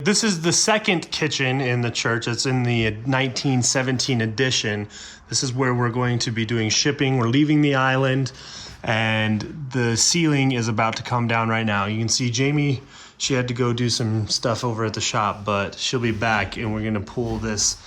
This is the second kitchen in the church. It's in the 1917 edition. This is where we're going to be doing shipping. We're leaving the island, and the ceiling is about to come down right now. You can see Jami, she had to go do some stuff over at the shop, but she'll be back, and we're gonna pull this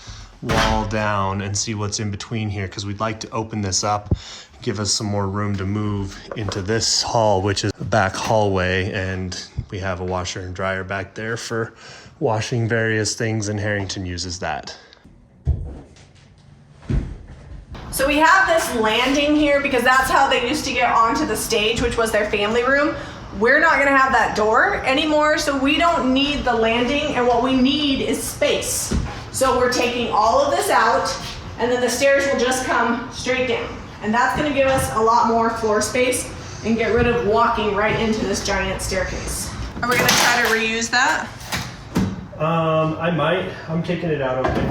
wall down and see what's in between here, because we'd like to open this up, give us some more room to move into this hall, which is the back hallway, and we have a washer and dryer back there for washing various things, and Harrington uses that. So we have this landing here because that's how they used to get onto the stage, which was their family room. We're not gonna have that door anymore, so we don't need the landing, and what we need is space. So we're taking all of this out, and then the stairs will just come straight down. And that's gonna give us a lot more floor space and get rid of walking right into this giant staircase. Are we gonna try to reuse that? I might. I'm taking it out okay.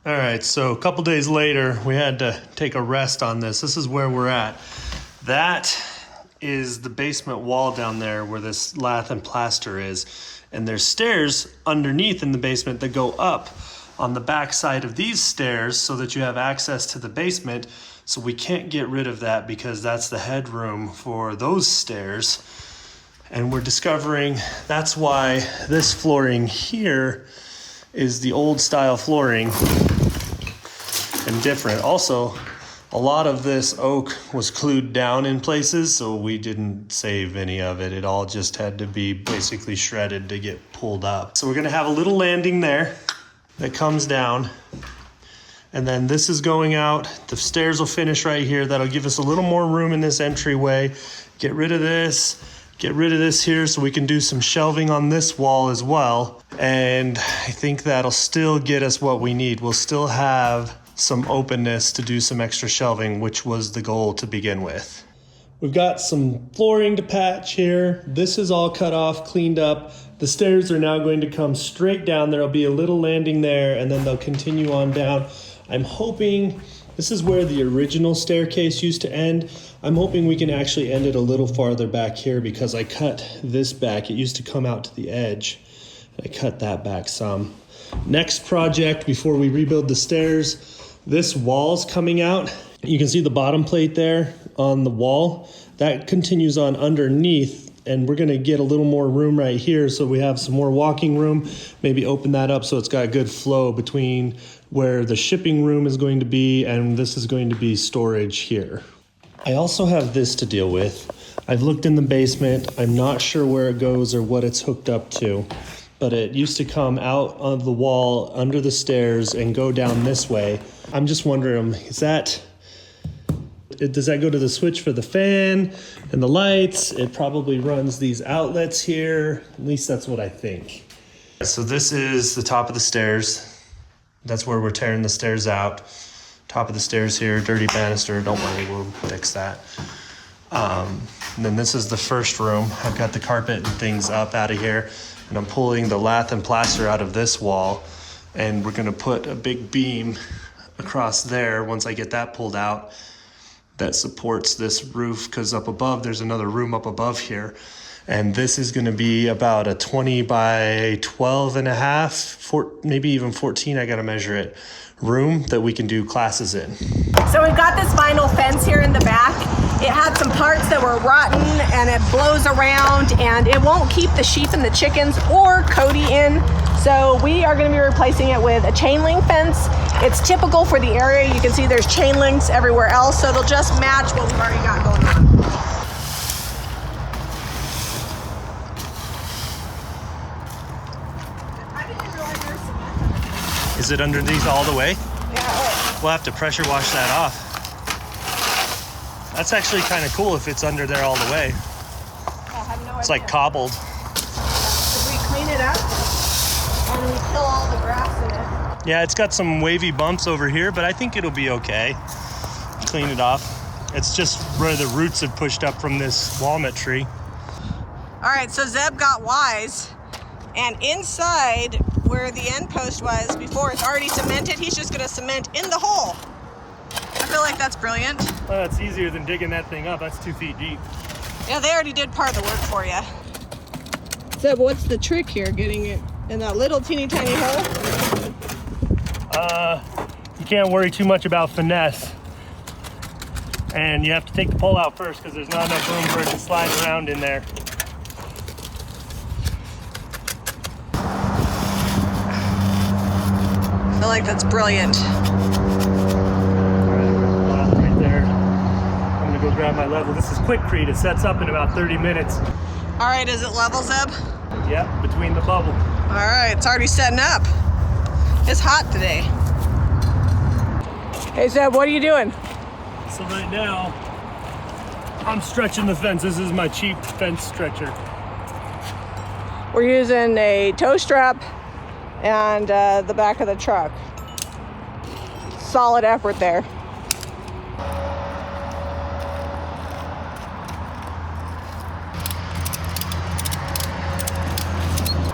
All right, so a couple days later, we had to take a rest on this. This is where we're at. That is the basement wall down there where this lath and plaster is. And there's stairs underneath in the basement that go up on the back side of these stairs so that you have access to the basement. So we can't get rid of that because that's the headroom for those stairs. And we're discovering that's why this flooring here is the old style flooring and different. Also, a lot of this oak was glued down in places, so we didn't save any of it. It all just had to be basically shredded to get pulled up. So we're gonna have a little landing there that comes down. And then this is going out. The stairs will finish right here. That'll give us a little more room in this entryway. Get rid of this. Get rid of this here so we can do some shelving on this wall as well. And I think that'll still get us what we need. We'll still have some openness to do some extra shelving, which was the goal to begin with. We've got some flooring to patch here. This is all cut off, cleaned up. The stairs are now going to come straight down. There'll be a little landing there, and then they'll continue on down. I'm hoping this is where the original staircase used to end. I'm hoping we can actually end it a little farther back here because I cut this back. It used to come out to the edge. I cut that back some. Next project before we rebuild the stairs, this wall's coming out. You can see the bottom plate there on the wall. That continues on underneath, and we're gonna get a little more room right here so we have some more walking room. Maybe open that up so it's got a good flow between where the shipping room is going to be and this is going to be storage here. I also have this to deal with. I've looked in the basement. I'm not sure where it goes or what it's hooked up to, but it used to come out of the wall under the stairs and go down this way. I'm just wondering, does that go to the switch for the fan and the lights? It probably runs these outlets here. At least that's what I think. So this is the top of the stairs. That's where we're tearing the stairs out. Top of the stairs here, dirty banister. Don't worry, we'll fix that. And then this is the first room. I've got the carpet and things up out of here, and I'm pulling the lath and plaster out of this wall, and we're gonna put a big beam across there once I get that pulled out that supports this roof, because up above there's another room up above here, and this is going to be about a 20 by 12 and a half, maybe even 14, I got to measure it, room that we can do classes in. So we've got this vinyl fence here in the back. It had some parts that were rotten and it blows around and it won't keep the sheep and the chickens or Cody in. So we are going to be replacing it with a chain link fence. It's typical for the area. You can see there's chain links everywhere else, so it'll just match what we've already got going on. Is it underneath all the way? Yeah. We'll have to pressure wash that off. That's actually kind of cool if it's under there all the way. I have no idea. It's like cobbled. If we clean it up and we kill all the grass in it. Yeah, it's got some wavy bumps over here, but I think it'll be okay. Clean it off. It's just where the roots have pushed up from this walnut tree. All right, so Zeb got wise, and inside where the end post was before, it's already cemented. He's just gonna cement in the hole. I feel like that's brilliant. Well, that's easier than digging that thing up. That's 2 feet deep. Yeah, they already did part of the work for you. So what's the trick here, getting it in that little teeny tiny hole? You can't worry too much about finesse. And you have to take the pole out first because there's not enough room for it to slide around in there. I feel like that's brilliant. Right there. I'm gonna go grab my level. This is quickcrete. It sets up in about 30 minutes. All right, is it level, Zeb? Yep, between the bubble. All right, it's already setting up. It's hot today. Hey, Zeb, what are you doing? So right now, I'm stretching the fence. This is my cheap fence stretcher. We're using a tow strap and the back of the truck. Solid effort there.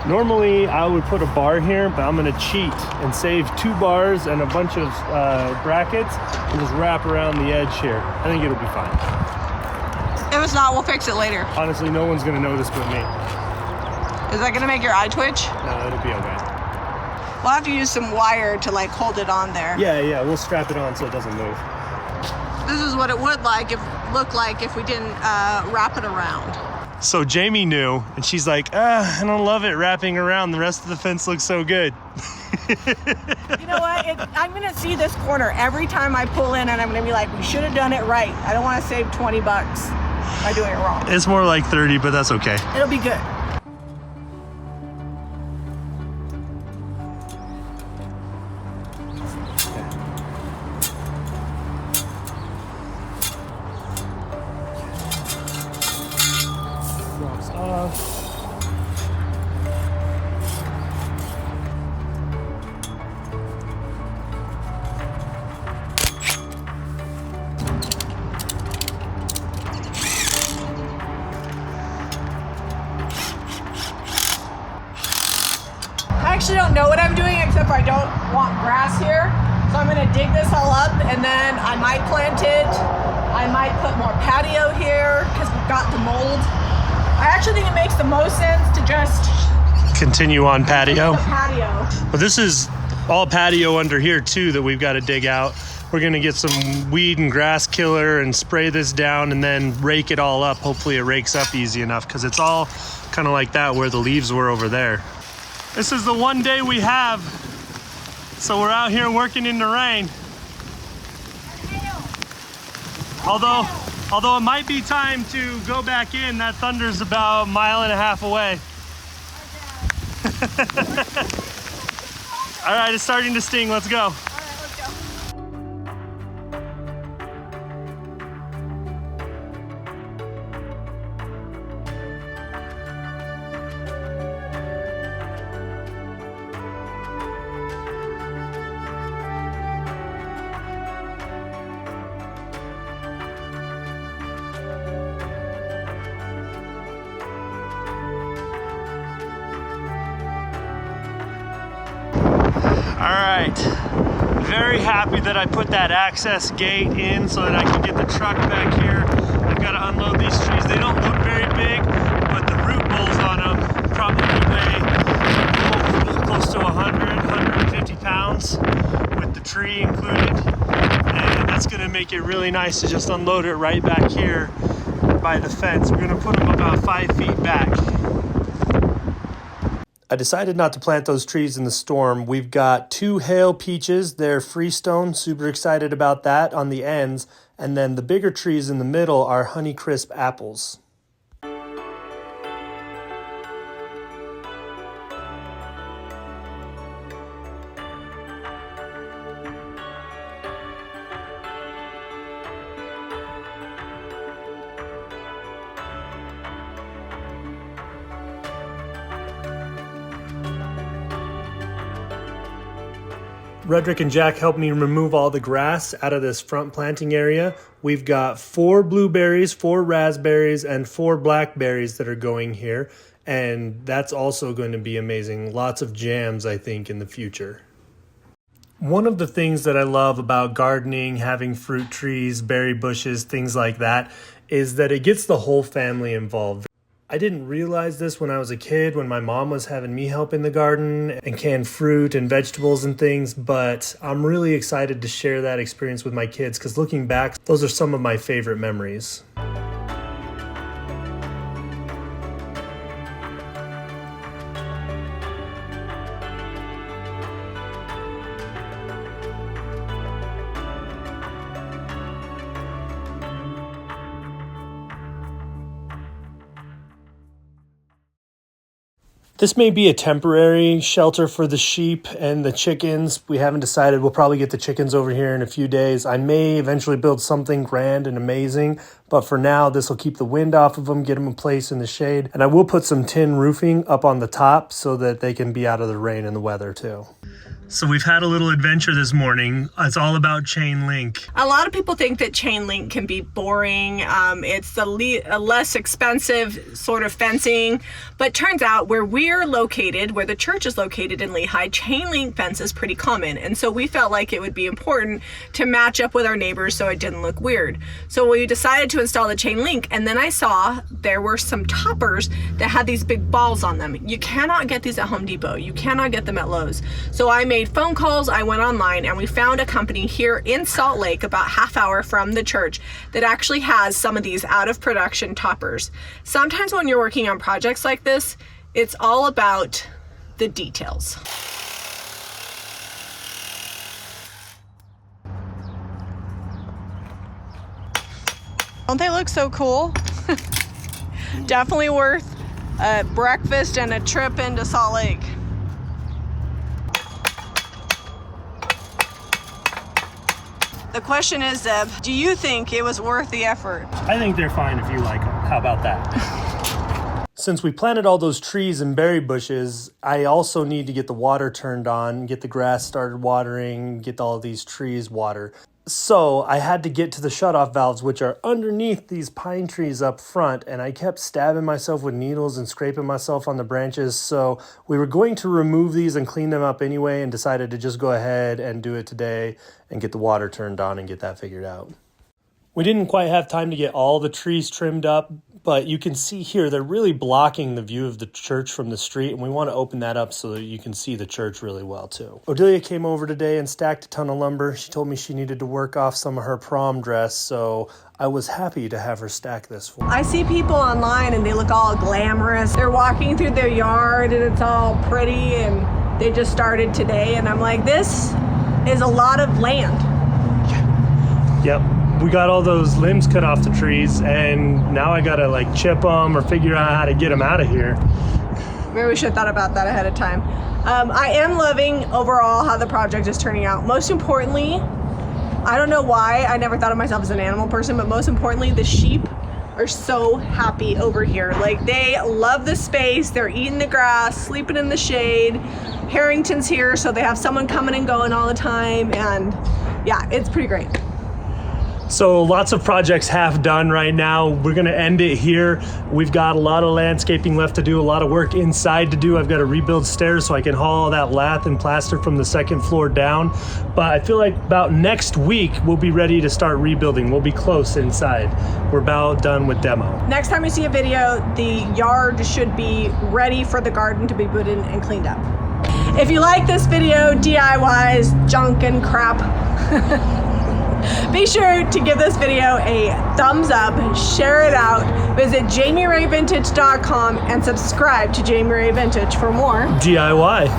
Normally I would put a bar here, but I'm gonna cheat and save 2 bars and a bunch of brackets and just wrap around the edge here. I think it'll be fine. If it's not, we'll fix it later. Honestly, no one's gonna notice but me. Is that gonna make your eye twitch? No, it'll be okay. We'll have to use some wire to like hold it on there. Yeah, we'll strap it on so it doesn't move. This is what it would look like if we didn't wrap it around. So Jami knew, and she's like, I don't love it wrapping around. The rest of the fence looks so good. You know what? I'm going to see this corner every time I pull in, and I'm going to be like, we should have done it right. I don't want to save 20 bucks by doing it wrong. It's more like 30, but that's okay. It'll be good. Drops off. I actually don't know what I'm doing, except I don't want grass here. So I'm gonna dig this all up, and then I might plant it. I might put more patio here because we've got the mold. I actually think it makes the most sense to just Continue on patio. the patio. Well, this is all patio under here too that we've got to dig out. We're gonna get some weed and grass killer and spray this down and then rake it all up. Hopefully it rakes up easy enough because it's all kind of like that where the leaves were over there. This is the one day we have, so we're out here working in the rain. Although it might be time to go back in. That thunder's about 1.5 miles away. All right, it's starting to sting. Let's go. All right, very happy that I put that access gate in so that I can get the truck back here. I've got to unload these trees. They don't look very big, but the root balls on them probably weigh close to 150 pounds with the tree included. And that's gonna make it really nice to just unload it right back here by the fence. We're gonna put them about 5 feet back. I decided not to plant those trees in the storm. We've got 2 hail peaches. They're freestone, super excited about that on the ends. And then the bigger trees in the middle are Honeycrisp apples. Redrick and Jack helped me remove all the grass out of this front planting area. We've got 4 blueberries, 4 raspberries, and 4 blackberries that are going here. And that's also going to be amazing. Lots of jams, I think, in the future. One of the things that I love about gardening, having fruit trees, berry bushes, things like that, is that it gets the whole family involved. I didn't realize this when I was a kid, when my mom was having me help in the garden and can fruit and vegetables and things, but I'm really excited to share that experience with my kids because looking back, those are some of my favorite memories. This may be a temporary shelter for the sheep and the chickens. We haven't decided. We'll probably get the chickens over here in a few days. I may eventually build something grand and amazing, but for now, this will keep the wind off of them, get them a place in the shade. And I will put some tin roofing up on the top so that they can be out of the rain and the weather too. So we've had a little adventure this morning. It's all about chain link. A lot of people think that chain link can be boring. It's a less expensive sort of fencing, but turns out where we're located, where the church is located in Lehigh, chain link fence is pretty common. And so we felt like it would be important to match up with our neighbors so it didn't look weird. So we decided to install the chain link, and then I saw there were some toppers that had these big balls on them. You cannot get these at Home Depot. You cannot get them at Lowe's. So I made phone calls, I went online, and we found a company here in Salt Lake, about half hour from the church, that actually has some of these out of production toppers. Sometimes when you're working on projects like this, it's all about the details. Don't they look so cool? Definitely worth a breakfast and a trip into Salt Lake. The question is, Zeb, do you think it was worth the effort? I think they're fine if you like them. How about that? Since we planted all those trees and berry bushes, I also need to get the water turned on, get the grass started watering, get all of these trees water. So I had to get to the shutoff valves, which are underneath these pine trees up front, and I kept stabbing myself with needles and scraping myself on the branches. So we were going to remove these and clean them up anyway, and decided to just go ahead and do it today and get the water turned on and get that figured out. We didn't quite have time to get all the trees trimmed up, but you can see here they're really blocking the view of the church from the street, and we want to open that up so that you can see the church really well too. Odelia came over today and stacked a ton of lumber. She told me she needed to work off some of her prom dress, so I was happy to have her stack this for me. I see people online and they look all glamorous. They're walking through their yard and it's all pretty and they just started today, and I'm like, this is a lot of land. Yep. We got all those limbs cut off the trees, and now I gotta like chip them or figure out how to get them out of here. Maybe we should have thought about that ahead of time. I am loving overall how the project is turning out. Most importantly, I don't know why, I never thought of myself as an animal person, but most importantly, the sheep are so happy over here. Like, they love the space, they're eating the grass, sleeping in the shade. Harrington's here, so they have someone coming and going all the time, and yeah, it's pretty great. So lots of projects half done right now. We're gonna end it here. We've got a lot of landscaping left to do, a lot of work inside to do. I've got to rebuild stairs so I can haul all that lath and plaster from the second floor down. But I feel like about next week, we'll be ready to start rebuilding. We'll be close inside. We're about done with demo. Next time you see a video, the yard should be ready for the garden to be put in and cleaned up. If you like this video, DIYs, junk and crap, be sure to give this video a thumbs up, share it out, visit JamiRayVintage.com and subscribe to Jami Ray Vintage for more DIY.